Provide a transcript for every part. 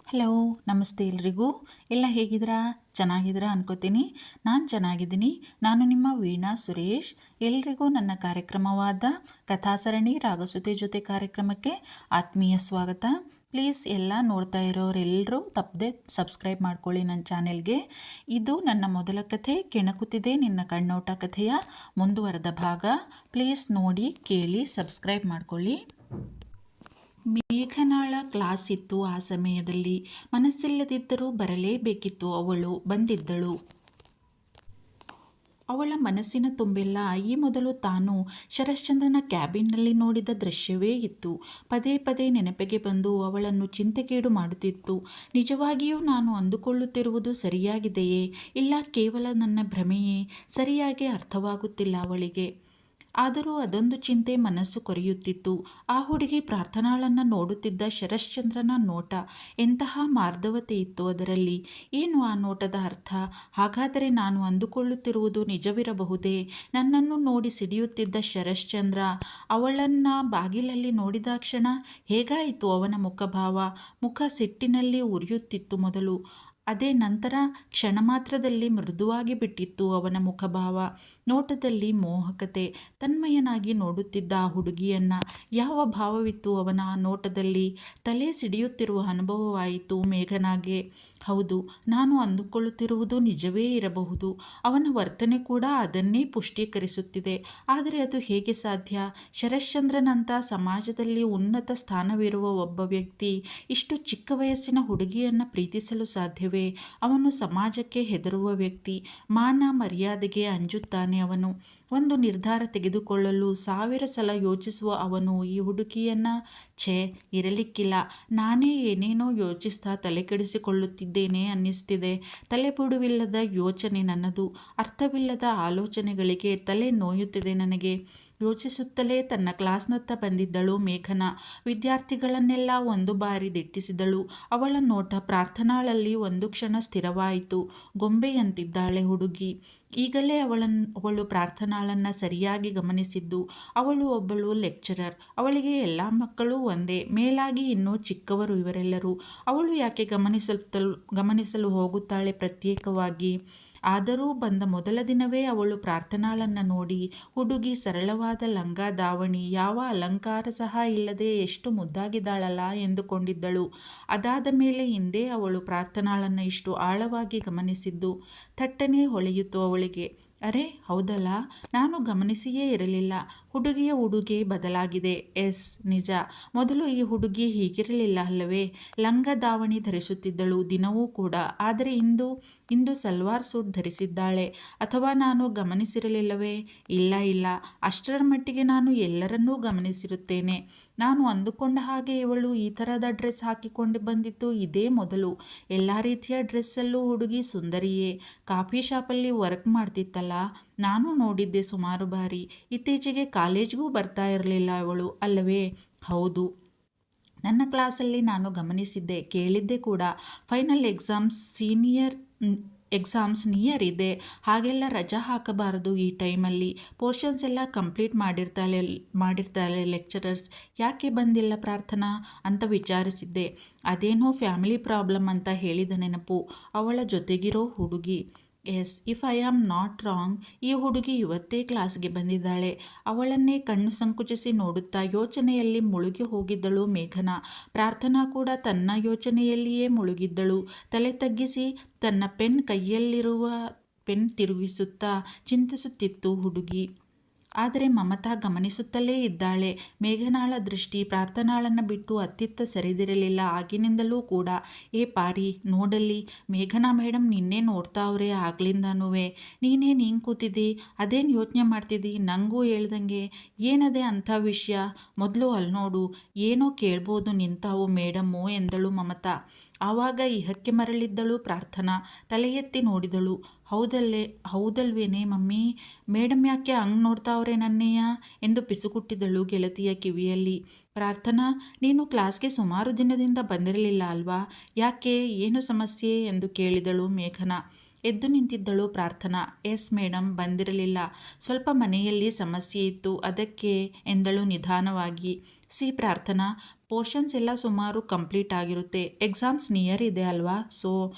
Hello, ನಮಸ್ತೆ ಎಲ್ರಿಗೂ. ಎಲ್ಲ ಹೇಗಿದ್ದೀರಾ? ಚೆನ್ನಾಗಿದ್ದೀರಾ ಅನ್ಕೋತೀನಿ. ನಾನು ಚೆನ್ನಾಗಿದ್ದೀನಿ. ನಾನು ನಿಮ್ಮ ವೀಣಾ ಸುರೇಶ್. ಎಲ್ರಿಗೂ ನನ್ನ ಕಾರ್ಯಕ್ರಮವಾದ ಕಥಾಸರಣಿ ರಾಗಸುತೆ ಜೊತೆ ಕಾರ್ಯಕ್ರಮಕ್ಕೆ ಆತ್ಮೀಯ ಸ್ವಾಗತ. ಪ್ಲೀಸ್ ಎಲ್ಲ ನೋಡ್ತಾ ಇರೋರೆಲ್ಲರೂ ತಪ್ಪದೆ ಸಬ್ಸ್ಕ್ರೈಬ್ ಮಾಡ್ಕೊಳ್ಳಿ ನನ್ನ ಚಾನೆಲ್ಗೆ. ಇದು ನನ್ನ ಮೊದಲ ಕಥೆ ಕೆಣಕುತ್ತಿದೆ ನಿನ್ನ ಕಣ್ಣೋಟ ಕಥೆಯ ಮುಂದುವರೆದ ಭಾಗ. ಪ್ಲೀಸ್ ನೋಡಿ, ಕೇಳಿ, ಸಬ್ಸ್ಕ್ರೈಬ್ ಮಾಡ್ಕೊಳ್ಳಿ. ಮೇಘನಾಳ ಕ್ಲಾಸ್ ಇತ್ತು. ಆ ಸಮಯದಲ್ಲಿ ಮನಸ್ಸಿಲ್ಲದಿದ್ದರೂ ಬರಲೇಬೇಕಿತ್ತು. ಅವಳು ಬಂದಿದ್ದಳು. ಅವಳ ಮನಸ್ಸಿನ ತುಂಬೆಲ್ಲ ಈ ಮೊದಲು ತಾನು ಶರಶ್ಚಂದ್ರನ ಕ್ಯಾಬಿನ್ನಲ್ಲಿ ನೋಡಿದ ದೃಶ್ಯವೇ ಇತ್ತು. ಪದೇ ಪದೇ ನೆನಪಿಗೆ ಬಂದು ಅವಳನ್ನು ಚಿಂತೆಗೀಡು ಮಾಡುತ್ತಿತ್ತು. ನಿಜವಾಗಿಯೂ ನಾನು ಅಂದುಕೊಳ್ಳುತ್ತಿರುವುದು ಸರಿಯಾಗಿದೆಯೇ, ಇಲ್ಲ ಕೇವಲ ನನ್ನ ಭ್ರಮೆಯೇ? ಸರಿಯಾಗಿ ಅರ್ಥವಾಗುತ್ತಿಲ್ಲ ಅವಳಿಗೆ. ಆದರೂ ಅದೊಂದು ಚಿಂತೆ ಮನಸ್ಸು ಕೊರೆಯುತ್ತಿತ್ತು. ಆ ಹುಡುಗಿ ಪ್ರಾರ್ಥನಾಳನ್ನು ನೋಡುತ್ತಿದ್ದ ಶರಶ್ಚಂದ್ರನ ನೋಟ ಎಂತಹ ಮಾರ್ಧವತೆ ಇತ್ತು ಅದರಲ್ಲಿ. ಏನು ಆ ನೋಟದ ಅರ್ಥ? ಹಾಗಾದರೆ ನಾನು ಅಂದುಕೊಳ್ಳುತ್ತಿರುವುದು ನಿಜವಿರಬಹುದೇ? ನನ್ನನ್ನು ನೋಡಿ ಸಿಡಿಯುತ್ತಿದ್ದ ಶರಶ್ಚಂದ್ರ ಅವಳನ್ನು ಬಾಗಿಲಲ್ಲಿ ನೋಡಿದಾಕ್ಷಣ ಹೇಗಾಯಿತು ಅವನ ಮುಖಭಾವ? ಮುಖ ಸಿಟ್ಟಿನಲ್ಲಿ ಉರಿಯುತ್ತಿತ್ತು ಮೊದಲು. ಅದೇ ನಂತರ ಕ್ಷಣ ಮಾತ್ರದಲ್ಲಿ ಮೃದುವಾಗಿ ಬಿಟ್ಟಿತ್ತು ಅವನ ಮುಖಭಾವ. ನೋಟದಲ್ಲಿ ಮೋಹಕತೆ. ತನ್ಮಯನಾಗಿ ನೋಡುತ್ತಿದ್ದ ಆ ಹುಡುಗಿಯನ್ನು. ಯಾವ ಭಾವವಿತ್ತು ಅವನ ಆ ನೋಟದಲ್ಲಿ? ತಲೆ ಸಿಡಿಯುತ್ತಿರುವ ಅನುಭವವಾಯಿತು ಮೇಘನಾಗೆ. ಹೌದು, ನಾನು ಅಂದುಕೊಳ್ಳುತ್ತಿರುವುದು ನಿಜವೇ ಇರಬಹುದು. ಅವನ ವರ್ತನೆ ಕೂಡ ಅದನ್ನೇ ಪುಷ್ಟೀಕರಿಸುತ್ತಿದೆ. ಆದರೆ ಅದು ಹೇಗೆ ಸಾಧ್ಯ? ಶರಶ್ಚಂದ್ರನಂಥ ಸಮಾಜದಲ್ಲಿ ಉನ್ನತ ಸ್ಥಾನವಿರುವ ಒಬ್ಬ ವ್ಯಕ್ತಿ ಇಷ್ಟು ಚಿಕ್ಕ ವಯಸ್ಸಿನ ಹುಡುಗಿಯನ್ನು ಪ್ರೀತಿಸಲು ಸಾಧ್ಯವೇ? ಅವನು ಸಮಾಜಕ್ಕೆ ಹೆದರುವ ವ್ಯಕ್ತಿ. ಮಾನ ಮರ್ಯಾದೆಗೆ ಅಂಜುತ್ತಾನೆ ಅವನು. ಒಂದು ನಿರ್ಧಾರ ತೆಗೆದುಕೊಳ್ಳಲು 1000 ಸಲ ಯೋಚಿಸುವ ಅವನು ಈ ಹುಡುಗಿಯನ್ನು ಇರಲಿಕ್ಕಿಲ್ಲ. ನಾನೇ ಏನೇನೋ ಯೋಚಿಸ್ತಾ ತಲೆಕೆಡಿಸಿಕೊಳ್ಳುತ್ತಿದ್ದೇನೆ ಅನ್ನಿಸ್ತಿದೆ. ತಲೆಬುಡುವಿಲ್ಲದ ಯೋಚನೆ ನನ್ನದು. ಅರ್ಥವಿಲ್ಲದ ಆಲೋಚನೆಗಳಿಗೆ ತಲೆ ನೋಯುತ್ತಿದೆ ನನಗೆ. ಯೋಚಿಸುತ್ತಲೇ ತನ್ನ ಕ್ಲಾಸ್ನತ್ತ ಬಂದಿದ್ದಳು ಮೇಘನಾ. ವಿದ್ಯಾರ್ಥಿಗಳನ್ನೆಲ್ಲ ಒಂದು ಬಾರಿ ದಿಟ್ಟಿಸಿದಳು. ಅವಳ ನೋಟ ಪ್ರಾರ್ಥನಾಳಲ್ಲಿ ಒಂದು ಕ್ಷಣ ಸ್ಥಿರವಾಯಿತು. ಗೊಂಬೆಯಂತಿದ್ದಾಳೆ ಹುಡುಗಿ. ಈಗಲೇ ಅವಳು ಪ್ರಾರ್ಥನಾಳನ್ನು ಸರಿಯಾಗಿ ಗಮನಿಸಿದ್ದು. ಅವಳು ಒಬ್ಬಳು ಲೆಕ್ಚರರ್. ಅವಳಿಗೆ ಎಲ್ಲ ಮಕ್ಕಳು ಒಂದೇ, ಮೇಲಾಗಿ ಇನ್ನೂ ಚಿಕ್ಕವರು ಇವರೆಲ್ಲರೂ. ಅವಳು ಯಾಕೆ ಗಮನಿಸಲು ಹೋಗುತ್ತಾಳೆ ಪ್ರತ್ಯೇಕವಾಗಿ? ಆದರೂ ಬಂದ ಮೊದಲ ದಿನವೇ ಅವಳು ಪ್ರಾರ್ಥನಾಳನ್ನು ನೋಡಿ, ಹುಡುಗಿ ಸರಳವಾದ ಲಂಗ ದಾವಣಿ, ಯಾವ ಅಲಂಕಾರ ಸಹ ಇಲ್ಲದೆ ಎಷ್ಟು ಮುದ್ದಾಗಿದ್ದಾಳಲ್ಲ ಎಂದುಕೊಂಡಿದ್ದಳು. ಅದಾದ ಮೇಲೆ ಹಿಂದೆ ಅವಳು ಪ್ರಾರ್ಥನಾಳನ್ನು ಇಷ್ಟು ಆಳವಾಗಿ ಗಮನಿಸಿದ್ದು. ಥಟ್ಟನೆ ಹೊಳೆಯಿತು ಅವಳಿಗೆ. ಅರೆ ಹೌದಲ್ಲ, ನಾನು ಗಮನಿಸಿಯೇ ಇರಲಿಲ್ಲ. ಹುಡುಗಿಯ ಉಡುಗೆ ಬದಲಾಗಿದೆ. ಎಸ್, ನಿಜ. ಮೊದಲು ಈ ಹುಡುಗಿ ಹೀಗಿರಲಿಲ್ಲ ಅಲ್ಲವೇ? ಲಂಗ ದಾವಣಿ ಧರಿಸುತ್ತಿದ್ದಳು ದಿನವೂ ಕೂಡ. ಆದರೆ ಇಂದು ಸಲ್ವಾರ್ ಸೂಟ್ ಧರಿಸಿದ್ದಾಳೆ. ಅಥವಾ ನಾನು ಗಮನಿಸಿರಲಿಲ್ಲವೇ? ಇಲ್ಲ, ಅಷ್ಟರ ಮಟ್ಟಿಗೆ ನಾನು ಎಲ್ಲರನ್ನೂ ಗಮನಿಸಿರುತ್ತೇನೆ. ನಾನು ಅಂದುಕೊಂಡ ಹಾಗೆ ಇವಳು ಈ ಥರದ ಡ್ರೆಸ್ ಹಾಕಿಕೊಂಡು ಬಂದಿದ್ದು ಇದೇ ಮೊದಲು. ಎಲ್ಲ ರೀತಿಯ ಡ್ರೆಸ್ಸಲ್ಲೂ ಹುಡುಗಿ ಸುಂದರಿಯೇ. ಕಾಫಿ ಶಾಪಲ್ಲಿ ವರ್ಕ್ ಮಾಡ್ತಿತ್ತಲ್ಲ, ನಾನು ನೋಡಿದ್ದೆ ಸುಮಾರು ಬಾರಿ. ಇತ್ತೀಚೆಗೆ ಕಾಲೇಜ್ಗೂ ಬರ್ತಾ ಇರಲಿಲ್ಲ ಅವಳು, ಅಲ್ಲವೇ? ಹೌದು, ನನ್ನ ಕ್ಲಾಸಲ್ಲಿ ನಾನು ಗಮನಿಸಿದ್ದೆ, ಕೇಳಿದ್ದೆ ಕೂಡ. ಫೈನಲ್ ಎಕ್ಸಾಮ್ಸ್ ನಿಯರ್ ಇದೆ. ಹಾಗೆಲ್ಲ ರಜಾ ಹಾಕಬಾರದು ಈ ಟೈಮಲ್ಲಿ. ಪೋರ್ಷನ್ಸ್ ಎಲ್ಲ ಕಂಪ್ಲೀಟ್ ಮಾಡಿರ್ತಾಳೆ ಲೆಕ್ಚರರ್ಸ್. ಯಾಕೆ ಬಂದಿಲ್ಲ ಪ್ರಾರ್ಥನಾ ಅಂತ ವಿಚಾರಿಸಿದ್ದೆ. ಅದೇನೋ ಫ್ಯಾಮಿಲಿ ಪ್ರಾಬ್ಲಮ್ ಅಂತ ಹೇಳಿದ ನೆನಪು. ಅವಳ ಜೊತೆಗಿರೋ ಹುಡುಗಿ. Yes, if I am not wrong, ಈ ಹುಡುಗಿ ಇವತ್ತೇ ಕ್ಲಾಸ್ಗೆ ಬಂದಿದ್ದಾಳೆ. ಅವಳನ್ನೇ ಕಣ್ಣು ಸಂಕುಚಿಸಿ ನೋಡುತ್ತಾ ಯೋಚನೆಯಲ್ಲಿ ಮುಳುಗಿ ಹೋಗಿದ್ದಳು ಮೇಘನಾ. ಪ್ರಾರ್ಥನಾ ಕೂಡ ತನ್ನ ಯೋಚನೆಯಲ್ಲಿಯೇ ಮುಳುಗಿದ್ದಳು. ತಲೆ ತಗ್ಗಿಸಿ ತನ್ನ ಕೈಯಲ್ಲಿರುವ ಪೆನ್ ತಿರುಗಿಸುತ್ತಾ ಚಿಂತಿಸುತ್ತಿತ್ತು ಹುಡುಗಿ. ಆದರೆ ಮಮತಾ ಗಮನಿಸುತ್ತಲೇ ಇದ್ದಾಳೆ. ಮೇಘನಾಳ ದೃಷ್ಟಿ ಪ್ರಾರ್ಥನಾಳನ್ನು ಬಿಟ್ಟು ಅತ್ತಿತ್ತ ಸರಿದಿರಲಿಲ್ಲ ಆಗಿನಿಂದಲೂ ಕೂಡ. ಏ ಪಾರಿ, ನೋಡಲ್ಲಿ, ಮೇಘನಾ ಮೇಡಮ್ ನಿನ್ನೆ ನೋಡ್ತಾವ್ರೆ ಆಗ್ಲಿಂದನೂ. ನೀನೇನು ಹಿಂಗೆ ಕೂತಿದ್ದಿ? ಅದೇನು ಯೋಚನೆ ಮಾಡ್ತಿದ್ದಿ? ನನಗೂ ಹೇಳ್ದಂಗೆ. ಏನದೇ ಅಂಥ ವಿಷಯ? ಮೊದಲು ಅಲ್ಲಿ ನೋಡು, ಏನೋ ಕೇಳ್ಬೋದು ನಿಂತಾವು ಮೇಡಮ್ಮು ಎಂದಳು ಮಮತಾ. ಆವಾಗ ಇಹಕ್ಕೆ ಮರಳಿದ್ದಳು ಪ್ರಾರ್ಥನಾ. ತಲೆ ಎತ್ತಿ ನೋಡಿದಳು. ಹೌದಲ್ವೇನೆ ಮಮ್ಮಿ? ಮೇಡಮ್ ಯಾಕೆ ಹಂಗೆ ನೋಡ್ತಾವ್ರೆ ನನ್ನೆಯ ಎಂದು ಪಿಸುಗುಟ್ಟಿದಳು ಗೆಳತಿಯ ಕಿವಿಯಲ್ಲಿ. ಪ್ರಾರ್ಥನಾ, ನೀನು ಕ್ಲಾಸ್ಗೆ ಸುಮಾರು ದಿನದಿಂದ ಬಂದಿರಲಿಲ್ಲ ಅಲ್ವಾ? ಯಾಕೆ, ಏನು ಸಮಸ್ಯೆ ಎಂದು ಕೇಳಿದಳು ಮೇಘನಾ. ಎದ್ದು ನಿಂತಿದ್ದಳು ಪ್ರಾರ್ಥನಾ. ಎಸ್ ಮೇಡಮ್, ಬಂದಿರಲಿಲ್ಲ. ಸ್ವಲ್ಪ ಮನೆಯಲ್ಲಿ ಸಮಸ್ಯೆ ಇತ್ತು, ಅದಕ್ಕೆ ಎಂದಳು ನಿಧಾನವಾಗಿ. ಸಿ ಪ್ರಾರ್ಥನಾ, ಪೋರ್ಷನ್ಸ್ ಎಲ್ಲ ಸುಮಾರು ಕಂಪ್ಲೀಟ್ ಆಗಿರುತ್ತೆ. ಎಕ್ಸಾಮ್ಸ್ ನಿಯರ್ ಇದೆ ಅಲ್ವಾ, ಸೊ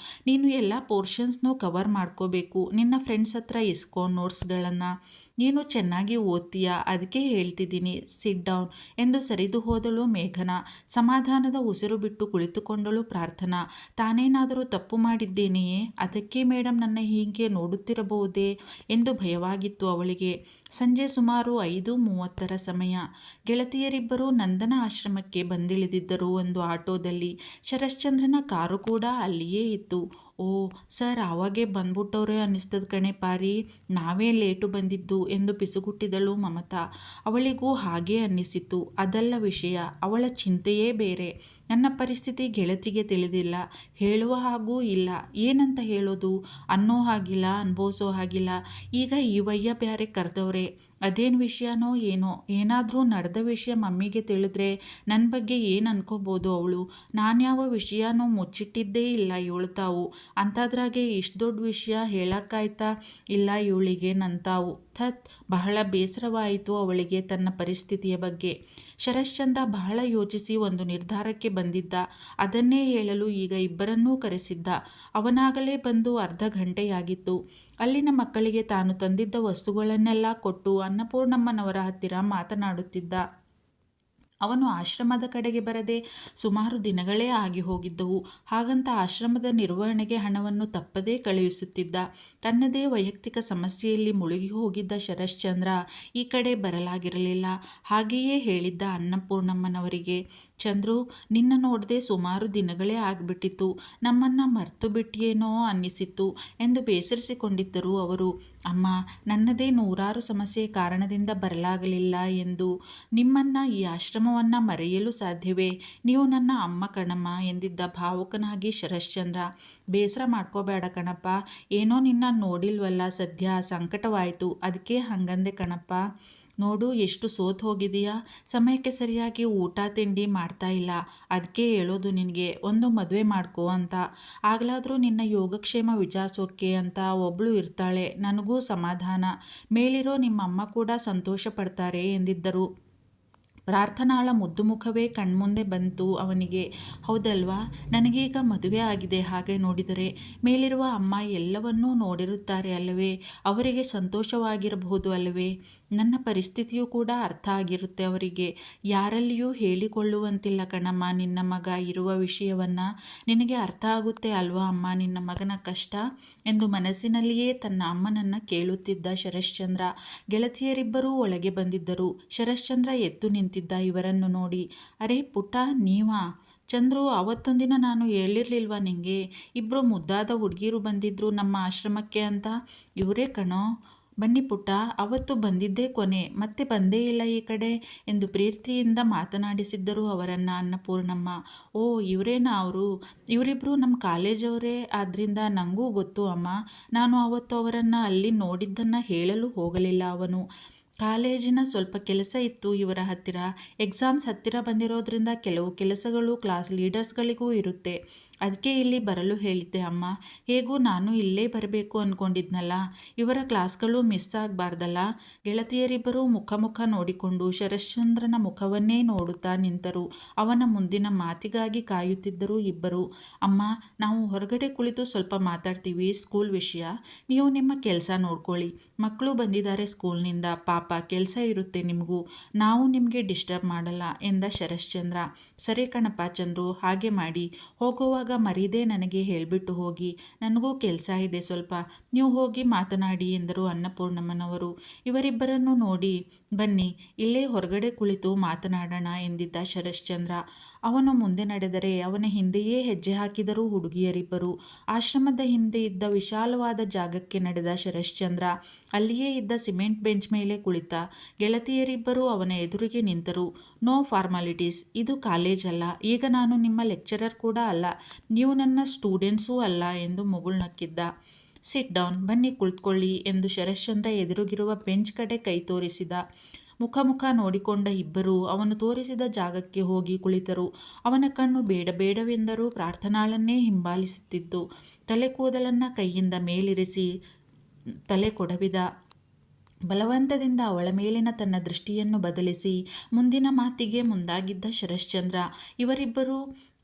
ನೀನು ಎಲ್ಲ ಪೋರ್ಷನ್ಸ್ನೂ ಕವರ್ ಮಾಡ್ಕೋಬೇಕು. ನಿನ್ನ ಫ್ರೆಂಡ್ಸ್ ಹತ್ರ ಇಸ್ಕೋ ನೋಟ್ಸ್ಗಳನ್ನು. ನೀನು ಚೆನ್ನಾಗಿ ಓದ್ತೀಯಾ, ಅದಕ್ಕೆ ಹೇಳ್ತಿದ್ದೀನಿ, ಸಿಟ್ ಡೌನ್ ಎಂದು ಸರಿದು ಹೋದಳು ಮೇಘನಾ. ಸಮಾಧಾನದ ಉಸಿರು ಬಿಟ್ಟು ಕುಳಿತುಕೊಂಡಳು ಪ್ರಾರ್ಥನಾ. ತಾನೇನಾದರೂ ತಪ್ಪು ಮಾಡಿದ್ದೇನೆಯೇ? ಅದಕ್ಕೆ ಮೇಡಮ್ ನನ್ನ ಹೀಗೆ ನೋಡುತ್ತಿರಬಹುದೇ ಎಂದು ಭಯವಾಗಿತ್ತು ಅವಳಿಗೆ. ಸಂಜೆ ಸುಮಾರು 5:30 ಸಮಯ. ಗೆಳತಿಯರಿಬ್ಬರು ನಂದನ ಆಶ್ರಮಕ್ಕೆ ಬಂದಿಳಿದಿದ್ದರು ಒಂದು ಆಟೋದಲ್ಲಿ. ಶರಶ್ಚಂದ್ರನ ಕಾರು ಕೂಡ ಅಲ್ಲಿಯೇ ಇತ್ತು. ಓ ಸರ್, ಆವಾಗೇ ಬಂದ್ಬಿಟ್ಟವ್ರೆ ಅನ್ನಿಸ್ತದ ಕಣೆ ಪಾರಿ, ನಾವೇ ಲೇಟು ಬಂದಿದ್ದು ಎಂದು ಪಿಸುಗುಟ್ಟಿದಳು ಮಮತಾ. ಅವಳಿಗೂ ಹಾಗೇ ಅನ್ನಿಸಿತು. ಅದಲ್ಲ ವಿಷಯ, ಅವಳ ಚಿಂತೆಯೇ ಬೇರೆ. ನನ್ನ ಪರಿಸ್ಥಿತಿ ಗೆಳತಿಗೆ ತಿಳಿದಿಲ್ಲ, ಹೇಳುವ ಹಾಗೂ ಇಲ್ಲ. ಏನಂತ ಹೇಳೋದು? ಅನ್ನೋ ಹಾಗಿಲ್ಲ, ಅನ್ಭವಿಸೋ ಹಾಗಿಲ್ಲ. ಈಗ ಈ ವಯ್ಯ ಬ್ಯಾರೆ ಕರೆದವ್ರೆ. ಅದೇನು ವಿಷಯನೋ ಏನೋ. ಏನಾದರೂ ನಡೆದ ವಿಷಯ ಮಮ್ಮಿಗೆ ತಿಳಿದ್ರೆ ನನ್ನ ಬಗ್ಗೆ ಏನು ಅನ್ಕೋಬೋದು ಅವಳು. ನಾನ್ಯಾವ ವಿಷಯನೂ ಮುಚ್ಚಿಟ್ಟಿದ್ದೇ ಇಲ್ಲ ಇವಳು ತಾವು. ಅಂಥದ್ರಾಗೆ ಇಷ್ಟು ದೊಡ್ಡ ವಿಷಯ ಹೇಳಕ್ಕಾಯ್ತಾ ಇಲ್ಲ ಇವಳಿಗೆ ನಂತಾವು. ಥತ್, ಬಹಳ ಬೇಸರವಾಯಿತು ಅವಳಿಗೆ ತನ್ನ ಪರಿಸ್ಥಿತಿಯ ಬಗ್ಗೆ. ಶರಶ್ಚಂದ್ರ ಬಹಳ ಯೋಚಿಸಿ ಒಂದು ನಿರ್ಧಾರಕ್ಕೆ ಬಂದಿದ್ದ. ಅದನ್ನೇ ಹೇಳಲು ಈಗ ಇಬ್ಬರನ್ನೂ ಕರೆಸಿದ್ದ. ಅವನಾಗಲೇ ಬಂದು ಅರ್ಧ ಗಂಟೆಯಾಗಿತ್ತು. ಅಲ್ಲಿನ ಮಕ್ಕಳಿಗೆ ತಾನು ತಂದಿದ್ದ ವಸ್ತುಗಳನ್ನೆಲ್ಲ ಕೊಟ್ಟು ಅನ್ನಪೂರ್ಣಮ್ಮನವರ ಹತ್ತಿರ ಮಾತನಾಡುತ್ತಿದ್ದ. ಅವನು ಆಶ್ರಮದ ಕಡೆಗೆ ಬರದೆ ಸುಮಾರು ದಿನಗಳೇ ಆಗಿ ಹೋಗಿದ್ದವು. ಹಾಗಂತ ಆಶ್ರಮದ ನಿರ್ವಹಣೆಗೆ ಹಣವನ್ನು ತಪ್ಪದೇ ಕಳುಹಿಸುತ್ತಿದ್ದ. ತನ್ನದೇ ವೈಯಕ್ತಿಕ ಸಮಸ್ಯೆಯಲ್ಲಿ ಮುಳುಗಿ ಹೋಗಿದ್ದ ಶರಶ್ಚಂದ್ರ ಈ ಕಡೆ ಬರಲಾಗಿರಲಿಲ್ಲ. ಹಾಗೆಯೇ ಹೇಳಿದ್ದ ಅನ್ನಪೂರ್ಣಮ್ಮನವರಿಗೆ, ಚಂದ್ರು, ನಿನ್ನ ನೋಡದೆ ಸುಮಾರು ದಿನಗಳೇ ಆಗಿಬಿಟ್ಟಿತ್ತು. ನಮ್ಮನ್ನು ಮರ್ತು ಬಿಟ್ಟಿಯೇನೋ ಅನ್ನಿಸಿತ್ತು ಎಂದು ಬೇಸರಿಸಿಕೊಂಡಿದ್ದರು ಅವರು. ಅಮ್ಮ, ನನ್ನದೇ ನೂರಾರು ಸಮಸ್ಯೆ ಕಾರಣದಿಂದ ಬರಲಾಗಲಿಲ್ಲ ಎಂದು ನಿಮ್ಮನ್ನು ಈ ಆಶ್ರಮವನ್ನು ಮರೆಯಲು ಸಾಧ್ಯವೇ? ನೀವು ನನ್ನ ಅಮ್ಮ ಕಣಮ್ಮ ಎಂದಿದ್ದ ಭಾವುಕನಾಗಿ ಶರಶ್ಚಂದ್ರ. ಬೇಸರ ಮಾಡ್ಕೋಬೇಡ ಕಣಪ್ಪ, ಏನೋ ನಿನ್ನ ನೋಡಿಲ್ವಲ್ಲ ಸದ್ಯ, ಸಂಕಟವಾಯಿತು, ಅದಕ್ಕೆ ಹಂಗಂದೆ ಕಣಪ್ಪ. ನೋಡು, ಎಷ್ಟು ಸೋತು ಹೋಗಿದೆಯಾ. ಸಮಯಕ್ಕೆ ಸರಿಯಾಗಿ ಊಟ ತಿಂಡಿ ಮಾಡ್ತಾ ಇಲ್ಲ. ಅದಕ್ಕೆ ಹೇಳೋದು ನಿನಗೆ, ಒಂದು ಮದುವೆ ಮಾಡ್ಕೋ ಅಂತ. ಆಗಲಾದರೂ ನಿನ್ನ ಯೋಗಕ್ಷೇಮ ವಿಚಾರಿಸೋಕೆ ಅಂತ ಒಬ್ಬಳು ಇರ್ತಾಳೆ, ನನಗೂ ಸಮಾಧಾನ. ಮೇಲಿರೋ ನಿಮ್ಮಮ್ಮ ಕೂಡ ಸಂತೋಷ ಪಡ್ತಾರೆ ಎಂದಿದ್ದರು. ಪ್ರಾರ್ಥನಾಳ ಮುದ್ದು ಮುಖವೇ ಕಣ್ಮುಂದೆ ಬಂತು ಅವನಿಗೆ. ಹೌದಲ್ವಾ, ನನಗೀಗ ಮದುವೆ ಆಗಿದೆ. ಹಾಗೆ ನೋಡಿದರೆ ಮೇಲಿರುವ ಅಮ್ಮ ಎಲ್ಲವನ್ನೂ ನೋಡಿರುತ್ತಾರೆ ಅಲ್ಲವೇ? ಅವರಿಗೆ ಸಂತೋಷವಾಗಿರಬಹುದು ಅಲ್ಲವೇ? ನನ್ನ ಪರಿಸ್ಥಿತಿಯೂ ಕೂಡ ಅರ್ಥ ಆಗಿರುತ್ತೆ ಅವರಿಗೆ. ಯಾರಲ್ಲಿಯೂ ಹೇಳಿಕೊಳ್ಳುವಂತಿಲ್ಲ ಕಣಮ್ಮ ನಿನ್ನ ಮಗ ಇರುವ ವಿಷಯವನ್ನು. ನಿನಗೆ ಅರ್ಥ ಆಗುತ್ತೆ ಅಲ್ವಾ ಅಮ್ಮ ನಿನ್ನ ಮಗನ ಕಷ್ಟ ಎಂದು ಮನಸ್ಸಿನಲ್ಲಿಯೇ ತನ್ನ ಅಮ್ಮನನ್ನು ಕೇಳುತ್ತಿದ್ದ ಶರಶ್ಚಂದ್ರ. ಗೆಳತಿಯರಿಬ್ಬರೂ ಒಳಗೆ ಬಂದಿದ್ದರು. ಶರಶ್ಚಂದ್ರ ಎದ್ದು ನಿಂತಿದ್ದ ಇವರನ್ನು ನೋಡಿ. ಅರೆ ಪುಟ್ಟ, ನೀವಾ? ಚಂದ್ರು, ಅವತ್ತೊಂದಿನ ನಾನು ಹೇಳಿರ್ಲಿಲ್ವಾ ನಿಂಗೆ, ಇಬ್ಬರು ಮುದ್ದಾದ ಹುಡುಗಿರು ಬಂದಿದ್ರು ನಮ್ಮ ಆಶ್ರಮಕ್ಕೆ ಅಂತ? ಇವರೇ ಕಣೋ. ಬನ್ನಿ ಪುಟ್ಟ, ಅವತ್ತು ಬಂದಿದ್ದೇ ಕೊನೆ, ಮತ್ತೆ ಬಂದೇ ಇಲ್ಲ ಈ ಕಡೆ ಎಂದು ಪ್ರೀತಿಯಿಂದ ಮಾತನಾಡಿಸಿದ್ದರು ಅವರನ್ನು ಅನ್ನಪೂರ್ಣಮ್ಮ. ಓ, ಇವರೇನಾ ಅವರು? ಇವರಿಬ್ಬರು ನಮ್ಮ ಕಾಲೇಜವರೇ, ಆದ್ದರಿಂದ ನನಗೂ ಗೊತ್ತು ಅಮ್ಮ. ನಾನು ಅವತ್ತು ಅವರನ್ನು ಅಲ್ಲಿ ನೋಡಿದ್ದನ್ನು ಹೇಳಲು ಹೋಗಲಿಲ್ಲ. ಅವನು ಕಾಲೇಜಿನ ಸ್ವಲ್ಪ ಕೆಲಸ ಇತ್ತು ಇವರ ಹತ್ತಿರ. ಎಕ್ಸಾಮ್ಸ್ ಹತ್ತಿರ ಬಂದಿರೋದ್ರಿಂದ ಕೆಲವು ಕೆಲಸಗಳು ಕ್ಲಾಸ್ ಲೀಡರ್ಸ್ಗಳಿಗೂ ಇರುತ್ತೆ. ಅದಕ್ಕೆ ಇಲ್ಲಿ ಬರಲು ಹೇಳಿದ್ದೆ ಅಮ್ಮ. ಹೇಗೂ ನಾನು ಇಲ್ಲೇ ಬರಬೇಕು ಅಂದ್ಕೊಂಡಿದ್ನಲ್ಲ, ಇವರ ಕ್ಲಾಸ್ಗಳು ಮಿಸ್ ಆಗಬಾರ್ದಲ್ಲ. ಗೆಳತಿಯರಿಬ್ಬರೂ ಮುಖ ಮುಖ ನೋಡಿಕೊಂಡು ಶರಶ್ಚಂದ್ರನ ಮುಖವನ್ನೇ ನೋಡುತ್ತಾ ನಿಂತರು. ಅವನ ಮುಂದಿನ ಮಾತಿಗಾಗಿ ಕಾಯುತ್ತಿದ್ದರು ಇಬ್ಬರು. ಅಮ್ಮ, ನಾವು ಹೊರಗಡೆ ಕುಳಿತು ಸ್ವಲ್ಪ ಮಾತಾಡ್ತೀವಿ ಸ್ಕೂಲ್ ವಿಷಯ. ನೀವು ನಿಮ್ಮ ಕೆಲಸ ನೋಡ್ಕೊಳ್ಳಿ. ಮಕ್ಕಳು ಬಂದಿದ್ದಾರೆ ಸ್ಕೂಲ್ನಿಂದ, ಪಾಪ ಕೆಲಸ ಇರುತ್ತೆ ನಿಮಗೂ. ನಾವು ನಿಮಗೆ ಡಿಸ್ಟರ್ಬ್ ಮಾಡಲ್ಲ ಎಂದ ಶರಶ್ಚಂದ್ರ. ಸರಿ ಕಣಪ್ಪ ಚಂದ್ರು, ಹಾಗೆ ಮಾಡಿ. ಹೋಗುವಾಗ ಮರೀದೆ ನನಗೆ ಹೇಳಿಬಿಟ್ಟು ಹೋಗಿ, ನನಗೂ ಕೆಲಸ ಇದೆ ಸ್ವಲ್ಪ. ನೀವು ಹೋಗಿ ಮಾತನಾಡಿ ಎಂದರು ಅನ್ನಪೂರ್ಣಮ್ಮನವರು. ಇವರಿಬ್ಬರನ್ನು ನೋಡಿ, ಬನ್ನಿ ಇಲ್ಲೇ ಹೊರಗಡೆ ಕುಳಿತು ಮಾತನಾಡೋಣ ಎಂದಿದ್ದ ಶರಶ್ಚಂದ್ರ. ಅವನು ಮುಂದೆ ನಡೆದರೆ ಅವನ ಹಿಂದೆಯೇ ಹೆಜ್ಜೆ ಹಾಕಿದರು ಹುಡುಗಿಯರಿಬ್ಬರು. ಆಶ್ರಮದ ಹಿಂದೆ ಇದ್ದ ವಿಶಾಲವಾದ ಜಾಗಕ್ಕೆ ನಡೆದ ಶರಶ್ಚಂದ್ರ ಅಲ್ಲಿಯೇ ಇದ್ದ ಸಿಮೆಂಟ್ ಬೆಂಚ್ ಮೇಲೆ ಕುಳಿತ. ಗೆಳತಿಯರಿಬ್ಬರು ಅವನ ಎದುರಿಗೆ ನಿಂತರು. ನೋ ಫಾರ್ಮಾಲಿಟೀಸ್, ಇದು ಕಾಲೇಜ್ ಅಲ್ಲ. ಈಗ ನಾನು ನಿಮ್ಮ ಲೆಕ್ಚರರ್ ಕೂಡ ಅಲ್ಲ, ನೀವು ನನ್ನ ಸ್ಟೂಡೆಂಟ್ಸೂ ಅಲ್ಲ ಎಂದು ಮುಗುಳ್ನಕ್ಕಿದ್ದ. ಸಿಟ್ ಡೌನ್, ಬನ್ನಿ ಕುಳಿತುಕೊಳ್ಳಿ ಎಂದು ಶರಶ್ಚಂದ್ರ ಎದುರಿಗಿರುವ ಬೆಂಚ್ ಕಡೆ ಕೈ ತೋರಿಸಿದ. ಮುಖ ಮುಖ ನೋಡಿಕೊಂಡ ಇಬ್ಬರು ಅವನು ತೋರಿಸಿದ ಜಾಗಕ್ಕೆ ಹೋಗಿ ಕುಳಿತರು. ಅವನ ಕಣ್ಣು ಬೇಡ ಬೇಡವೆಂದರೂ ಪ್ರಾರ್ಥನಾಳನ್ನೇ ಹಿಂಬಾಲಿಸುತ್ತಿದ್ದು. ತಲೆ ಕೂದಲನ್ನು ಕೈಯಿಂದ ಮೇಲಿರಿಸಿ ತಲೆ ಕೊಡವಿದ. ಬಲವಂತದಿಂದ ಅವಳ ಮೇಲಿನ ತನ್ನ ದೃಷ್ಟಿಯನ್ನು ಬದಲಿಸಿ ಮುಂದಿನ ಮಾತಿಗೆ ಮುಂದಾಗಿದ್ದ ಶರಶ್ಚಂದ್ರ.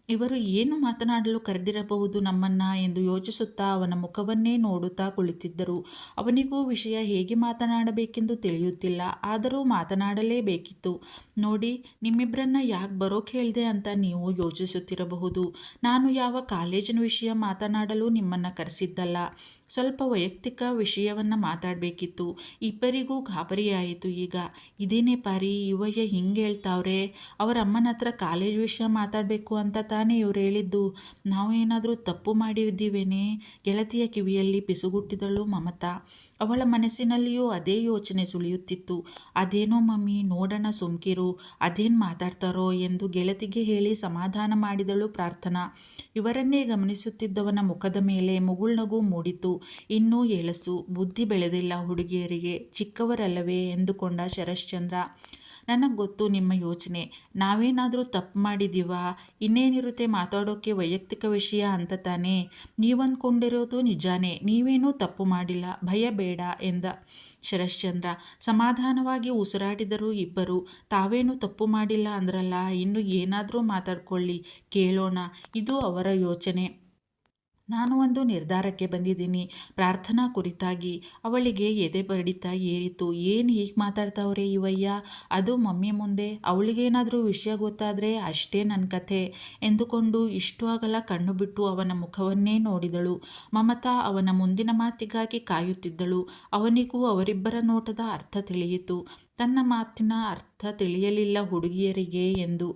ಇವರು ಏನು ಮಾತನಾಡಲು ಕರೆದಿರಬಹುದು ನಮ್ಮನ್ನ ಎಂದು ಯೋಚಿಸುತ್ತಾ ಅವನ ಮುಖವನ್ನೇ ನೋಡುತ್ತಾ ಕುಳಿತಿದ್ದರು. ಅವನಿಗೂ ವಿಷಯ ಹೇಗೆ ಮಾತನಾಡಬೇಕೆಂದು ತಿಳಿಯುತ್ತಿಲ್ಲ. ಆದರೂ ಮಾತನಾಡಲೇಬೇಕಿತ್ತು. ನೋಡಿ, ನಿಮ್ಮಿಬ್ಬರನ್ನ ಯಾಕೆ ಬರೋಕೆ ಹೇಳಿದೆ ಅಂತ ನೀವು ಯೋಚಿಸುತ್ತಿರಬಹುದು. ನಾನು ಯಾವ ಕಾಲೇಜಿನ ವಿಷಯ ಮಾತನಾಡಲು ನಿಮ್ಮನ್ನು ಕರೆಸಿದ್ದಲ್ಲ. ಸ್ವಲ್ಪ ವೈಯಕ್ತಿಕ ವಿಷಯವನ್ನು ಮಾತಾಡಬೇಕಿತ್ತು. ಇಬ್ಬರಿಗೂ ಗಾಬರಿಯಾಯಿತು. ಈಗ ಇದೇನೇ ಪಾರಿ, ಇವಯ್ಯ ಹಿಂಗೆ ಹೇಳ್ತಾವ್ರೆ? ಅವರ ಅಮ್ಮನ ಹತ್ರ ಕಾಲೇಜ್ ವಿಷಯ ಮಾತಾಡಬೇಕು ಅಂತ ತಾನೇ ಇವ್ರು ಹೇಳಿದ್ದು. ನಾವು ಏನಾದರೂ ತಪ್ಪು ಮಾಡಿದ್ದೀವೇನೆ? ಗೆಳತಿಯ ಕಿವಿಯಲ್ಲಿ ಪಿಸುಗುಟ್ಟಿದಳು ಮಮತಾ. ಅವಳ ಮನಸ್ಸಿನಲ್ಲಿಯೂ ಅದೇ ಯೋಚನೆ ಸುಳಿಯುತ್ತಿತ್ತು. ಅದೇನೋ ಮಮ್ಮಿ, ನೋಡೋಣ, ಸುಮ್ಕಿರು, ಅದೇನು ಮಾತಾಡ್ತಾರೋ ಎಂದು ಗೆಳತಿಗೆ ಹೇಳಿ ಸಮಾಧಾನ ಮಾಡಿದಳು ಪ್ರಾರ್ಥನಾ. ಇವರನ್ನೇ ಗಮನಿಸುತ್ತಿದ್ದವನ ಮುಖದ ಮೇಲೆ ಮುಗುಳ್ನಗು ಮೂಡಿತು. ಇನ್ನೂ ಎಳಸು ಬುದ್ಧಿ ಬೆಳೆದಿಲ್ಲ ಹುಡುಗಿಯರಿಗೆ, ಚಿಕ್ಕವರಲ್ಲವೇ ಎಂದುಕೊಂಡ ಶರಶ್ಚಂದ್ರ. ನನಗೆ ಗೊತ್ತು ನಿಮ್ಮ ಯೋಚನೆ, ನಾವೇನಾದರೂ ತಪ್ಪು ಮಾಡಿದ್ದೀವಾ? ಇನ್ನೇನಿರುತ್ತೆ ಮಾತಾಡೋಕ್ಕೆ, ವೈಯಕ್ತಿಕ ವಿಷಯ ಅಂತ ತಾನೇ. ನೀವಂದ್ಕೊಂಡಿರೋದು ನಿಜಾನೇ, ನೀವೇನೂ ತಪ್ಪು ಮಾಡಿಲ್ಲ, ಭಯ ಬೇಡ ಎಂದ ಶರಶ್ಚಂದ್ರ. ಸಮಾಧಾನವಾಗಿ ಉಸಿರಾಡಿದರು ಇಬ್ಬರು. ತಾವೇನು ತಪ್ಪು ಮಾಡಿಲ್ಲ ಅಂದ್ರಲ್ಲ, ಇನ್ನು ಏನಾದರೂ ಮಾತಾಡ್ಕೊಳ್ಳಿ, ಕೇಳೋಣ. ಇದು ಅವರ ಯೋಚನೆ. ನಾನು ಒಂದು ನಿರ್ಧಾರಕ್ಕೆ ಬಂದಿದ್ದೀನಿ ಪ್ರಾರ್ಥನಾ ಕುರಿತಾಗಿ. ಅವಳಿಗೆ ಎದೆ ಬಡಿತ ಏರಿತು. ಏನು ಹೀಗೆ ಮಾತಾಡ್ತಾವ್ರೆ ಇವಯ್ಯ? ಅದು ಮಮ್ಮಿ ಮುಂದೆ. ಅವಳಿಗೇನಾದರೂ ವಿಷಯ ಗೊತ್ತಾದರೆ ಅಷ್ಟೇ ನನ್ನ ಕಥೆ ಎಂದುಕೊಂಡು ಇಷ್ಟು ಅಗಲ ಕಣ್ಣು ಬಿಟ್ಟು ಅವನ ಮುಖವನ್ನೇ ನೋಡಿದಳು. ಮಮತಾ ಅವನ ಮುಂದಿನ ಮಾತಿಗಾಗಿ ಕಾಯುತ್ತಿದ್ದಳು. ಅವನಿಗೂ ಅವರಿಬ್ಬರ ನೋಟದ ಅರ್ಥ ತಿಳಿಯಿತು. ತನ್ನ ಮಾತಿನ ಅರ್ಥ ತಿಳಿಯಲಿಲ್ಲ ಹುಡುಗಿಯರಿಗೆ ಎಂದು.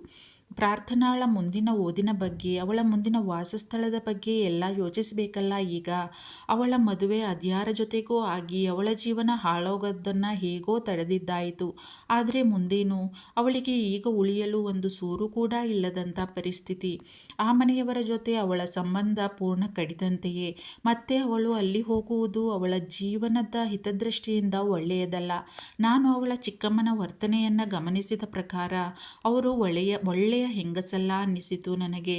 ಪ್ರಾರ್ಥನಾಳ ಮುಂದಿನ ಓದಿನ ಬಗ್ಗೆ, ಅವಳ ಮುಂದಿನ ವಾಸಸ್ಥಳದ ಬಗ್ಗೆ ಎಲ್ಲ ಯೋಚಿಸಬೇಕಲ್ಲ ಈಗ. ಅವಳ ಮದುವೆ ಅದ್ಯಾರ ಜೊತೆಗೋ ಆಗಿ ಅವಳ ಜೀವನ ಹಾಳಾಗೋದನ್ನು ಹೇಗೋ ತಡೆದಿದ್ದಾಯಿತು. ಆದರೆ ಮುಂದೇನು? ಅವಳಿಗೆ ಈಗ ಉಳಿಯಲು ಒಂದು ಸೂರು ಕೂಡ ಇಲ್ಲದಂಥ ಪರಿಸ್ಥಿತಿ. ಆ ಮನೆಯವರ ಜೊತೆ ಅವಳ ಸಂಬಂಧ ಪೂರ್ಣ ಕಡಿದಂತೆಯೇ. ಮತ್ತೆ ಅವಳು ಅಲ್ಲಿ ಹೋಗುವುದು ಅವಳ ಜೀವನದ ಹಿತದೃಷ್ಟಿಯಿಂದ ಒಳ್ಳೆಯದಲ್ಲ. ನಾನು ಅವಳ ಚಿಕ್ಕಮ್ಮನ ವರ್ತನೆಯನ್ನು ಗಮನಿಸಿದ ಪ್ರಕಾರ ಅವರು ಒಳ್ಳೆಯ ಹೆಂಗಸಲ್ಲ ಅನ್ನಿಸಿತು ನನಗೆ.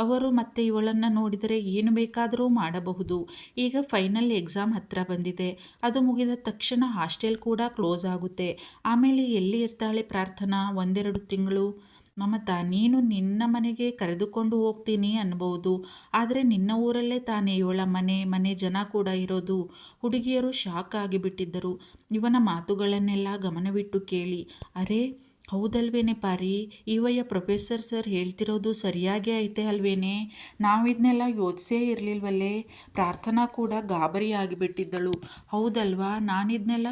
ಅವರು ಮತ್ತೆ ಇವಳನ್ನು ನೋಡಿದರೆ ಏನು ಬೇಕಾದರೂ ಮಾಡಬಹುದು. ಈಗ ಫೈನಲ್ ಎಕ್ಸಾಮ್ ಹತ್ರ ಬಂದಿದೆ. ಅದು ಮುಗಿದ ತಕ್ಷಣ ಹಾಸ್ಟೆಲ್ ಕೂಡ ಕ್ಲೋಸ್ ಆಗುತ್ತೆ. ಆಮೇಲೆ ಎಲ್ಲಿ ಇರ್ತಾಳೆ ಪ್ರಾರ್ಥನಾ? 1-2 ತಿಂಗಳು. ಮಮತಾ, ನೀನು ನಿನ್ನ ಮನೆಗೆ ಕರೆದುಕೊಂಡು ಹೋಗ್ತೀನಿ ಅನ್ಬೋದು. ಆದರೆ ನಿನ್ನ ಊರಲ್ಲೇ ತಾನೇ ಇವಳ ಮನೆ ಜನ ಕೂಡ ಇರೋದು. ಹುಡುಗಿಯರು ಶಾಕ್ ಆಗಿಬಿಟ್ಟಿದ್ದರು. ಇವನ ಮಾತುಗಳನ್ನೆಲ್ಲ ಗಮನವಿಟ್ಟು ಕೇಳಿ. ಅರೆ, ಹೌದಲ್ವೇನೆ ಪಾರಿ, ಇವಯ್ಯ ಪ್ರೊಫೆಸರ್ ಸರ್ ಹೇಳ್ತಿರೋದು ಸರಿಯಾಗೇ ಐತೆ ಅಲ್ವೇನೆ? ನಾವಿದನ್ನೆಲ್ಲ ಯೋಚಿಸೇ ಇರಲಿಲ್ವಲ್ಲೇ? ಪ್ರಾರ್ಥನಾ ಕೂಡ ಗಾಬರಿ ಆಗಿಬಿಟ್ಟಿದ್ದಳು. ಹೌದಲ್ವಾ, ನಾನಿದನ್ನೆಲ್ಲ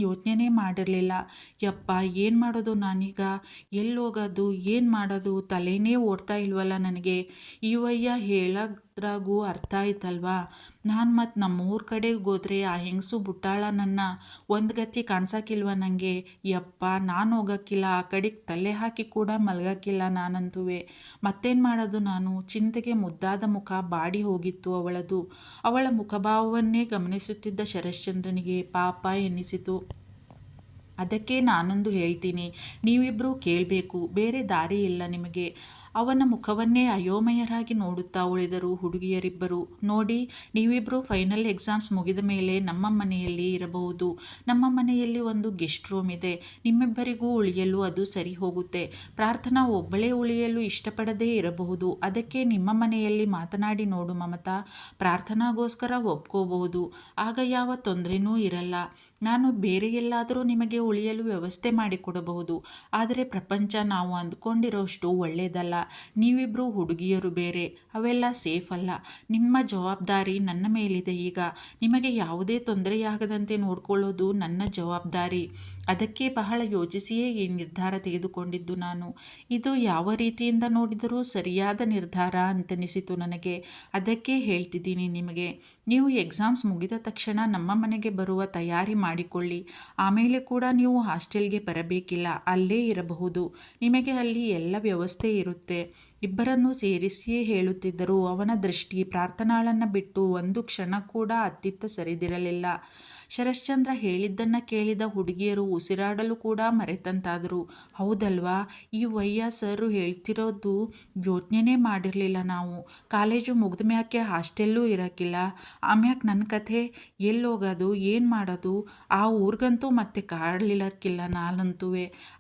ಯೋಚನೆ ಮಾಡಿರಲಿಲ್ಲ. ಯಪ್ಪ, ಏನು ಮಾಡೋದು ನಾನೀಗ? ಎಲ್ಲಿ ಹೋಗೋದು, ಏನು ಮಾಡೋದು? ತಲೆನೇ ಓಡ್ತಾ ಇಲ್ವಲ್ಲ ನನಗೆ. ಇವಯ್ಯ ಹೇಳೋದ್ರಾಗೂ ಅರ್ಥ ಆಯ್ತಲ್ವಾ? ನಾನು ಮತ್ತು ನಮ್ಮೂರ ಕಡೆಗೆ ಹೋದ್ರೆ ಆ ಹೆಂಗಸು ಬುಟ್ಟಾಳ ನನ್ನ ಒಂದು ಗತಿ ಕಾಣ್ಸೋಕ್ಕಿಲ್ವ ನನಗೆ? ಯಪ್ಪ, ನಾನು ಹೋಗೋಕ್ಕಿಲ್ಲ, ಆ ಕಡೆಗೆ ತಲೆ ಹಾಕಿ ಕೂಡ ಮಲಗೋಕ್ಕಿಲ್ಲ ನಾನಂತುವೆ. ಮತ್ತೇನು ಮಾಡೋದು ನಾನು? ಚಿಂತೆಗೆ ಮುದ್ದಾದ ಮುಖ ಬಾಡಿ ಹೋಗಿತ್ತು ಅವಳದು. ಅವಳ ಮುಖಭಾವವನ್ನೇ ಗಮನಿಸುತ್ತಿದ್ದ ಶರಶ್ಚಂದ್ರನಿಗೆ ಪಾಪ ಎನ್ನಿಸಿತು. ಅದಕ್ಕೆ ನಾನೊಂದು ಹೇಳ್ತೀನಿ, ನೀವಿಬ್ಬರೂ ಕೇಳಬೇಕು, ಬೇರೆ ದಾರಿ ಇಲ್ಲ ನಿಮಗೆ. ಅವನ ಮುಖವನ್ನೇ ಅಯೋಮಯರಾಗಿ ನೋಡುತ್ತಾ ಉಳಿದರು ಹುಡುಗಿಯರಿಬ್ಬರು. ನೋಡಿ, ನೀವಿಬ್ಬರು ಫೈನಲ್ ಎಕ್ಸಾಮ್ಸ್ ಮುಗಿದ ಮೇಲೆ ನಮ್ಮ ಮನೆಯಲ್ಲಿ ಇರಬಹುದು. ನಮ್ಮ ಮನೆಯಲ್ಲಿ ಒಂದು ಗೆಸ್ಟ್ ರೂಮ್ ಇದೆ. ನಿಮ್ಮಿಬ್ಬರಿಗೂ ಉಳಿಯಲು ಅದು ಸರಿ ಹೋಗುತ್ತೆ. ಪ್ರಾರ್ಥನಾ ಒಬ್ಬಳೇ ಉಳಿಯಲು ಇಷ್ಟಪಡದೇ ಇರಬಹುದು. ಅದಕ್ಕೆ ನಿಮ್ಮ ಮನೆಯಲ್ಲಿ ಮಾತನಾಡಿ ನೋಡು ಮಮತಾ. ಪ್ರಾರ್ಥನಾಗೋಸ್ಕರ ಒಪ್ಕೋಬಹುದು. ಆಗ ಯಾವ ತೊಂದರೆನೂ ಇರಲ್ಲ. ನಾನು ಬೇರೆ ಎಲ್ಲಾದರೂ ನಿಮಗೆ ಉಳಿಯಲು ವ್ಯವಸ್ಥೆ ಮಾಡಿಕೊಡಬಹುದು. ಆದರೆ ಪ್ರಪಂಚ ನಾವು ಅಂದ್ಕೊಂಡಿರೋಷ್ಟು ಒಳ್ಳೆಯದಲ್ಲ. ನೀವಿಬ್ಬರು ಹುಡುಗಿಯರು ಬೇರೆ, ಅವೆಲ್ಲ ಸೇಫ್ ಅಲ್ಲ. ನಿಮ್ಮ ಜವಾಬ್ದಾರಿ ನನ್ನ ಮೇಲಿದೆ. ಈಗ ನಿಮಗೆ ಯಾವುದೇ ತೊಂದರೆಯಾಗದಂತೆ ನೋಡ್ಕೊಳ್ಳೋದು ನನ್ನ ಜವಾಬ್ದಾರಿ. ಅದಕ್ಕೆ ಬಹಳ ಯೋಚಿಸಿಯೇ ಈ ನಿರ್ಧಾರ ತೆಗೆದುಕೊಂಡಿದ್ದು ನಾನು. ಇದು ಯಾವ ರೀತಿಯಿಂದ ನೋಡಿದರೂ ಸರಿಯಾದ ನಿರ್ಧಾರ ಅಂತನಿಸಿತು ನನಗೆ. ಅದಕ್ಕೆ ಹೇಳ್ತಿದ್ದೀನಿ ನಿಮಗೆ. ನೀವು ಎಕ್ಸಾಮ್ಸ್ ಮುಗಿದ ತಕ್ಷಣ ನಮ್ಮ ಮನೆಗೆ ಬರುವ ತಯಾರಿ ಮಾಡಿಕೊಳ್ಳಿ. ಆಮೇಲೆ ಕೂಡ ನೀವು ಹಾಸ್ಟೆಲ್ಗೆ ಬರಬೇಕಿಲ್ಲ, ಅಲ್ಲೇ ಇರಬಹುದು. ನಿಮಗೆ ಅಲ್ಲಿ ಎಲ್ಲ ವ್ಯವಸ್ಥೆ ಇರುತ್ತೆ. ಇಬ್ಬರನ್ನೂ ಸೇರಿಸಿಯೇ ಹೇಳುತ್ತಿದ್ದರು. ಅವನ ದೃಷ್ಟಿ ಪ್ರಾರ್ಥನಾಳನ್ನು ಬಿಟ್ಟು ಒಂದು ಕ್ಷಣ ಕೂಡ ಅತ್ತಿತ್ತ ಸರಿದಿರಲಿಲ್ಲ. ಶರಶ್ಚಂದ್ರ ಹೇಳಿದ್ದನ್ನು ಕೇಳಿದ ಹುಡುಗಿಯರು ಉಸಿರಾಡಲು ಕೂಡ ಮರೆತಂತಾದರು. ಹೌದಲ್ವಾ, ಈ ವಯ್ಯ ಸರ್ ಹೇಳ್ತಿರೋದು ಯೋಚನೆನೇ ಮಾಡಿರಲಿಲ್ಲ ನಾವು. ಕಾಲೇಜು ಮುಗಿದ ಮ್ಯಾಕೆ ಹಾಸ್ಟೆಲ್ಲೂ ಇರೋಕ್ಕಿಲ್ಲ, ಆಮ್ಯಾಕೆ ನನ್ನ ಕಥೆ ಎಲ್ಲಿ ಹೋಗೋದು, ಏನು ಮಾಡೋದು. ಆ ಊರಿಗಂತೂ ಮತ್ತೆ ಕಾಡ್ಲಿಲ್ಲಕ್ಕಿಲ್ಲ ನಾನಂತೂ.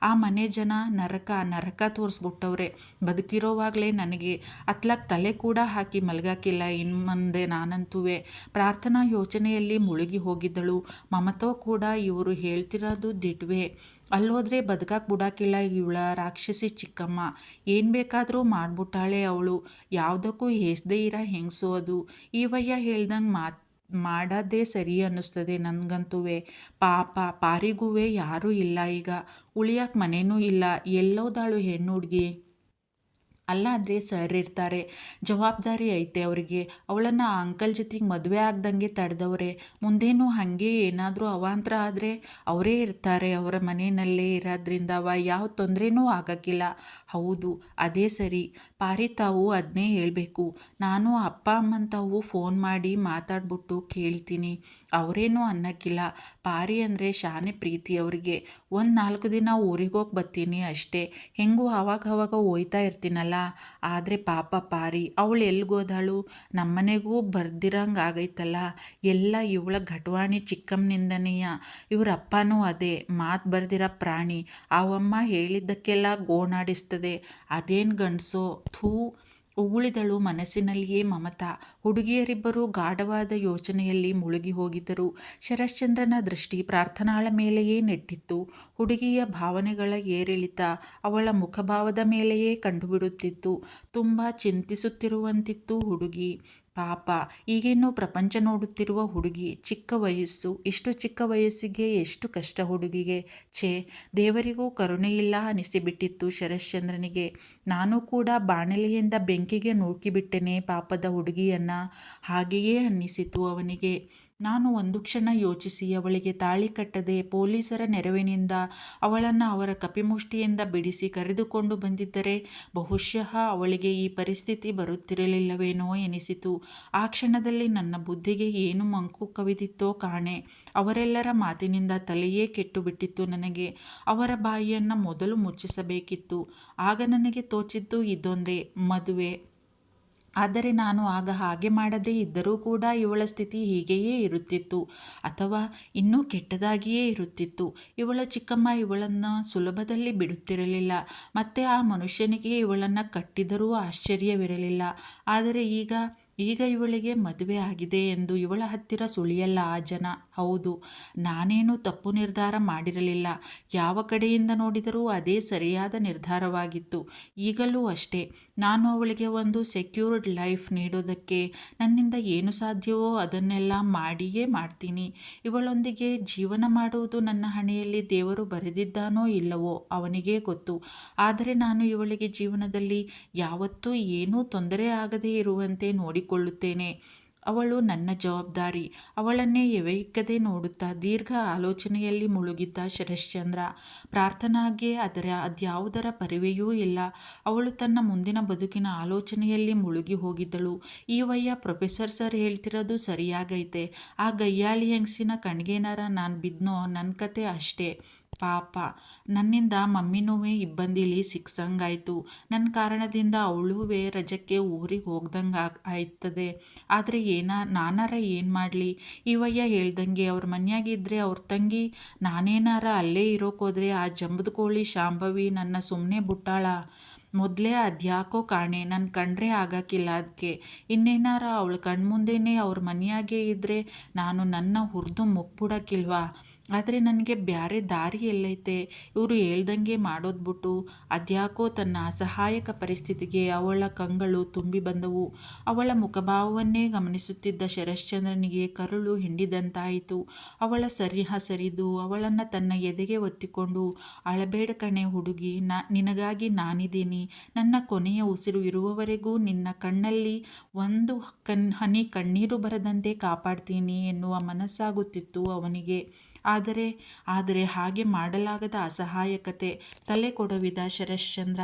ಆ ಮನೆ ಜನ ನರಕ ತೋರಿಸ್ಬಿಟ್ಟವ್ರೆ. ಬದುಕಿರೋವಾಗಲೇ ನನಗೆ ಅತ್ಲಾಗ ತಲೆ ಕೂಡ ಹಾಕಿ ಮಲಗಾಕಿಲ್ಲ ಇನ್ನು ಮುಂದೆ ನಾನಂತೂ. ಪ್ರಾರ್ಥನಾ ಯೋಚನೆಯಲ್ಲಿ ಮುಳುಗಿ ಹೋಗಿದ್ದಳು. ಮಮತಾ ಕೂಡ ಇವರು ಹೇಳ್ತಿರೋದು ದಿಟ್ವೇ, ಅಲ್ಲೋದ್ರೆ ಬದುಕಾಕ್ ಬಿಡಾಕಿಲ್ಲ ಇವಳ ರಾಕ್ಷಸಿ ಚಿಕ್ಕಮ್ಮ, ಏನು ಬೇಕಾದರೂ ಮಾಡ್ಬಿಟ್ಟಾಳೆ ಅವಳು, ಯಾವುದಕ್ಕೂ ಹೇಸದೇ ಇರೋ ಹೆಂಗಸು ಅದು. ಈ ವಯ್ಯ ಹೇಳ್ದಂಗೆ ಮಾಡೋದೇ ಸರಿ ಅನ್ನಿಸ್ತದೆ ನನಗಂತೂ. ಪಾಪ ಪಾರಿಗೂ ಯಾರೂ ಇಲ್ಲ ಈಗ, ಉಳಿಯೋಕೆ ಮನೆಯೂ ಇಲ್ಲ. ಎಲ್ಲೋದಾಳು ಹೆಣ್ಣು ಹುಡುಗಿ? ಅಲ್ಲಾದರೆ ಸರ್ ಇರ್ತಾರೆ, ಜವಾಬ್ದಾರಿ ಐತೆ ಅವರಿಗೆ. ಅವಳನ್ನು ಆ ಅಂಕಲ್ ಜೊತೆಗೆ ಮದುವೆ ಆಗ್ದಂಗೆ ತಡೆದವ್ರೆ. ಮುಂದೇನು ಹಾಗೆ ಏನಾದರೂ ಅವಾಂತರ ಆದರೆ ಅವರೇ ಇರ್ತಾರೆ ಅವರ ಮನೆಯಲ್ಲೇ ಇರೋದ್ರಿಂದ ಯಾವ ತೊಂದರೆನೂ ಆಗೋಕ್ಕಿಲ್ಲ. ಹೌದು, ಅದೇ ಸರಿ. ಪಾರಿ ತಾವು ಅದನ್ನೇ ಹೇಳಬೇಕು. ನಾನು ಅಪ್ಪ ಅಮ್ಮನ ತಾವು ಫೋನ್ ಮಾಡಿ ಮಾತಾಡ್ಬಿಟ್ಟು ಕೇಳ್ತೀನಿ. ಅವರೇನೂ ಅನ್ನೋಕ್ಕಿಲ್ಲ. ಪಾರಿ ಅಂದರೆ ಶಾನೆ ಪ್ರೀತಿ ಅವರಿಗೆ. 4 ದಿನ ಊರಿಗೆ ಹೋಗಿ ಬರ್ತೀನಿ ಅಷ್ಟೇ. ಹೆಂಗೂ ಆವಾಗ ಹೋಯ್ತಾ ಇರ್ತೀನಲ್ಲ. ಆದರೆ ಪಾಪ ಪಾರಿ, ಅವಳು ಎಲ್ಲಿಗೋದಾಳು? ನಮ್ಮನೆಗೂ ಬರ್ದಿರಂಗೆ ಆಗೈತಲ್ಲ ಎಲ್ಲ. ಇವಳ ಘಟವಾಣಿ ಚಿಕ್ಕಮ್ಮನಿಂದನೆಯ. ಇವ್ರ ಅಪ್ಪನೂ ಅದೇ ಮಾತು ಬರ್ದಿರೋ ಪ್ರಾಣಿ. ಅವಮ್ಮ ಹೇಳಿದ್ದಕ್ಕೆಲ್ಲ ಗೋಣಾಡಿಸ್ತದೆ. ಅದೇನು ಗಂಡಸೋ, ಥೂ. ಉಗುಳಿದಳು ಮನಸ್ಸಿನಲ್ಲಿಯೇ ಮಮತಾ. ಹುಡುಗಿಯರಿಬ್ಬರು ಗಾಢವಾದ ಯೋಚನೆಯಲ್ಲಿ ಮುಳುಗಿ ಹೋಗಿದ್ದರು. ಶರಶ್ಚಂದ್ರನ ದೃಷ್ಟಿ ಪ್ರಾರ್ಥನಾಳ ಮೇಲೆಯೇ ನೆಟ್ಟಿತ್ತು. ಹುಡುಗಿಯ ಭಾವನೆಗಳ ಏರಿಳಿತ ಅವಳ ಮುಖಭಾವದ ಮೇಲೆಯೇ ಕಂಡುಬಿಡುತ್ತಿತ್ತು. ತುಂಬ ಚಿಂತಿಸುತ್ತಿರುವಂತಿತ್ತು ಹುಡುಗಿ. ಪಾಪ, ಈಗೇನೋ ಪ್ರಪಂಚ ನೋಡುತ್ತಿರುವ ಹುಡುಗಿ. ಚಿಕ್ಕ ವಯಸ್ಸು. ಇಷ್ಟು ಚಿಕ್ಕ ವಯಸ್ಸಿಗೆ ಎಷ್ಟು ಕಷ್ಟ ಹುಡುಗಿಗೆ. ಛೇ, ದೇವರಿಗೂ ಕರುಣೆಯಿಲ್ಲ ಅನಿಸಿಬಿಟ್ಟಿತ್ತು ಶರಶ್ಚಂದ್ರನಿಗೆ. ನಾನು ಕೂಡ ಬಾಣಲೆಯಿಂದ ಬೆಂಕಿಗೆ ನೂಕಿಬಿಟ್ಟೆನೆ ಪಾಪದ ಹುಡುಗಿಯನ್ನು. ಹಾಗೆಯೇ ಅನ್ನಿಸಿತು ಅವನಿಗೆ. ನಾನು ಒಂದು ಕ್ಷಣ ಯೋಚಿಸಿ ಅವಳಿಗೆ ತಾಳಿ ಕಟ್ಟದೆ ಪೊಲೀಸರ ನೆರವಿನಿಂದ ಅವಳನ್ನು ಅವರ ಕಪಿಮುಷ್ಟಿಯಿಂದ ಬಿಡಿಸಿ ಕರೆದುಕೊಂಡು ಬಂದಿದ್ದರೆ ಬಹುಶಃ ಅವಳಿಗೆ ಈ ಪರಿಸ್ಥಿತಿ ಬರುತ್ತಿರಲಿಲ್ಲವೇನೋ ಎನಿಸಿತು. ಆ ಕ್ಷಣದಲ್ಲಿ ನನ್ನ ಬುದ್ಧಿಗೆ ಏನು ಮಂಕು ಕವಿದಿತ್ತೋ ಕಾಣೆ. ಅವರೆಲ್ಲರ ಮಾತಿನಿಂದ ತಲೆಯೇ ಕೆಟ್ಟು ಬಿಟ್ಟಿತ್ತು ನನಗೆ. ಅವರ ಬಾಯಿಯನ್ನು ಮೊದಲು ಮುಚ್ಚಿಸಬೇಕಿತ್ತು. ಆಗ ನನಗೆ ತೋಚಿದ್ದು ಇದೊಂದೇ, ಮದುವೆ. ಆದರೆ ನಾನು ಆಗ ಹಾಗೆ ಮಾಡದೇ ಇದ್ದರೂ ಕೂಡ ಇವಳ ಸ್ಥಿತಿ ಹೀಗೆಯೇ ಇರುತ್ತಿತ್ತು, ಅಥವಾ ಇನ್ನೂ ಕೆಟ್ಟದಾಗಿಯೇ ಇರುತ್ತಿತ್ತು. ಇವಳ ಚಿಕ್ಕಮ್ಮ ಇವಳನ್ನು ಸುಲಭದಲ್ಲಿ ಬಿಡುತ್ತಿರಲಿಲ್ಲ. ಮತ್ತೆ ಆ ಮನುಷ್ಯನಿಗೆ ಇವಳನ್ನು ಕಟ್ಟಿದರೂ ಆಶ್ಚರ್ಯವಿರಲಿಲ್ಲ. ಆದರೆ ಈಗ ಇವಳಿಗೆ ಮದುವೆ ಆಗಿದೆ ಎಂದು ಇವಳ ಹತ್ತಿರ ಸುಳಿಯಲ್ಲ ಆ ಜನ. ಹೌದು, ನಾನೇನು ತಪ್ಪು ನಿರ್ಧಾರ ಮಾಡಿರಲಿಲ್ಲ. ಯಾವ ಕಡೆಯಿಂದ ನೋಡಿದರೂ ಅದೇ ಸರಿಯಾದ ನಿರ್ಧಾರವಾಗಿತ್ತು. ಈಗಲೂ ಅಷ್ಟೇ. ನಾನು ಅವಳಿಗೆ ಒಂದು ಸೆಕ್ಯೂರ್ಡ್ ಲೈಫ್ ನೀಡೋದಕ್ಕೆ ನನ್ನಿಂದ ಏನು ಸಾಧ್ಯವೋ ಅದನ್ನೆಲ್ಲ ಮಾಡಿಯೇ ಮಾಡ್ತೀನಿ. ಇವಳೊಂದಿಗೆ ಜೀವನ ಮಾಡುವುದು ನನ್ನ ಹಣೆಯಲ್ಲಿ ದೇವರು ಬರೆದಿದ್ದಾನೋ ಇಲ್ಲವೋ ಅವನಿಗೇ ಗೊತ್ತು. ಆದರೆ ನಾನು ಇವಳಿಗೆ ಜೀವನದಲ್ಲಿ ಯಾವತ್ತೂ ಏನೂ ತೊಂದರೆ ಆಗದೇ ಇರುವಂತೆ ನೋಡಿಕೊಳ್ಳುತ್ತೇನೆ. ಅವಳು ನನ್ನ ಜವಾಬ್ದಾರಿ. ಅವಳನ್ನೇ ಎವೆಯಿಕ್ಕದೆ ನೋಡುತ್ತಾ ದೀರ್ಘ ಆಲೋಚನೆಯಲ್ಲಿ ಮುಳುಗಿದ್ದ ಶರಶ್ಚಂದ್ರ. ಪ್ರಾರ್ಥನಾಗೆ ಅದ್ಯಾವುದರ ಪರಿವೆಯೂ ಇಲ್ಲ. ಅವಳು ತನ್ನ ಮುಂದಿನ ಬದುಕಿನ ಆಲೋಚನೆಯಲ್ಲಿ ಮುಳುಗಿ ಹೋಗಿದ್ದಳು. ಈ ವಯ್ಯ ಪ್ರೊಫೆಸರ್ ಸರ್ ಹೇಳ್ತಿರೋದು ಸರಿಯಾಗೈತೆ. ಆ ಗಯ್ಯಾಳಿ ಹೆಂಗಸಿನ ಕಣ್ಗೇನಾರ ನಾನು ಬಿದ್ನೋ ನನ್ನ ಕತೆ ಅಷ್ಟೇ. ಪಾಪ, ನನ್ನಿಂದ ಮಮ್ಮಿನೂ ಇಬ್ಬಂದಿಲಿ ಸಿಕ್ಸಂಗಾಯ್ತು. ನನ್ನ ಕಾರಣದಿಂದ ಅವಳೂ ರಜಕ್ಕೆ ಊರಿಗೆ ಹೋಗ್ದಂಗೆ ಆಯ್ತದೆ. ಆದರೆ ನಾನಾರ ಏನು ಮಾಡಲಿ? ಈ ವಯ್ಯ ಹೇಳ್ದಂಗೆ ಅವ್ರ ಮನ್ಯಾಗಿದ್ದರೆ ಅವ್ರ ತಂಗಿ ನಾನೇನಾರ ಅಲ್ಲೇ ಇರೋಕೋದ್ರೆ ಆ ಜಂಬದ ಕೋಳಿ ಶಾಂಭವಿ ನನ್ನ ಸುಮ್ಮನೆ ಬಿಟ್ಟಾಳ? ಮೊದಲೇ ಅದ್ಯಾಕೋ ಕಾಣೆ ನನ್ನ ಕಂಡ್ರೆ ಆಗೋಕ್ಕಿಲ್ಲ ಅದಕ್ಕೆ. ಇನ್ನೇನಾರ ಅವಳು ಕಣ್ಮುಂದೆನೇ ಅವ್ರ ಮನೆಯಾಗೇ ಇದ್ದರೆ ನಾನು ನನ್ನ ಹುರಿದು ಮುಕ್ಬಿಡೋಕ್ಕಿಲ್ವಾ? ಆದರೆ ನನಗೆ ಬ್ಯಾರೆ ದಾರಿ ಎಲ್ಲೈತೆ? ಇವರು ಹೇಳ್ದಂಗೆ ಮಾಡೋದು ಬಿಟ್ಟು. ಅದ್ಯಾಕೋ ತನ್ನ ಅಸಹಾಯಕ ಪರಿಸ್ಥಿತಿಗೆ ಅವಳ ಕಂಗಳು ತುಂಬಿ ಬಂದವು. ಅವಳ ಮುಖಭಾವವನ್ನೇ ಗಮನಿಸುತ್ತಿದ್ದ ಶರಶ್ಚಂದ್ರನಿಗೆ ಕರುಳು ಹಿಂಡಿದಂತಾಯಿತು. ಅವಳ ಸರಿದು ಅವಳನ್ನು ತನ್ನ ಎದೆಗೆ ಒತ್ತಿಕೊಂಡು, ಅಳಬೇಡ ಕಣೆ ಹುಡುಗಿ, ನಿನಗಾಗಿ ನಾನಿದ್ದೀನಿ. ನನ್ನ ಕೊನೆಯ ಉಸಿರು ಇರುವವರೆಗೂ ನಿನ್ನ ಕಣ್ಣಲ್ಲಿ ಒಂದು ಹನಿ ಕಣ್ಣೀರು ಬರದಂತೆ ಕಾಪಾಡ್ತೀನಿ ಎನ್ನುವ ಮನಸ್ಸಾಗುತ್ತಿತ್ತು ಅವನಿಗೆ. ಆದರೆ ಹಾಗೆ ಮಾಡಲಾಗದ ಅಸಹಾಯಕತೆ ತಲೆ ಕೊಡವಿದ ಶರಶ್ಚಂದ್ರ.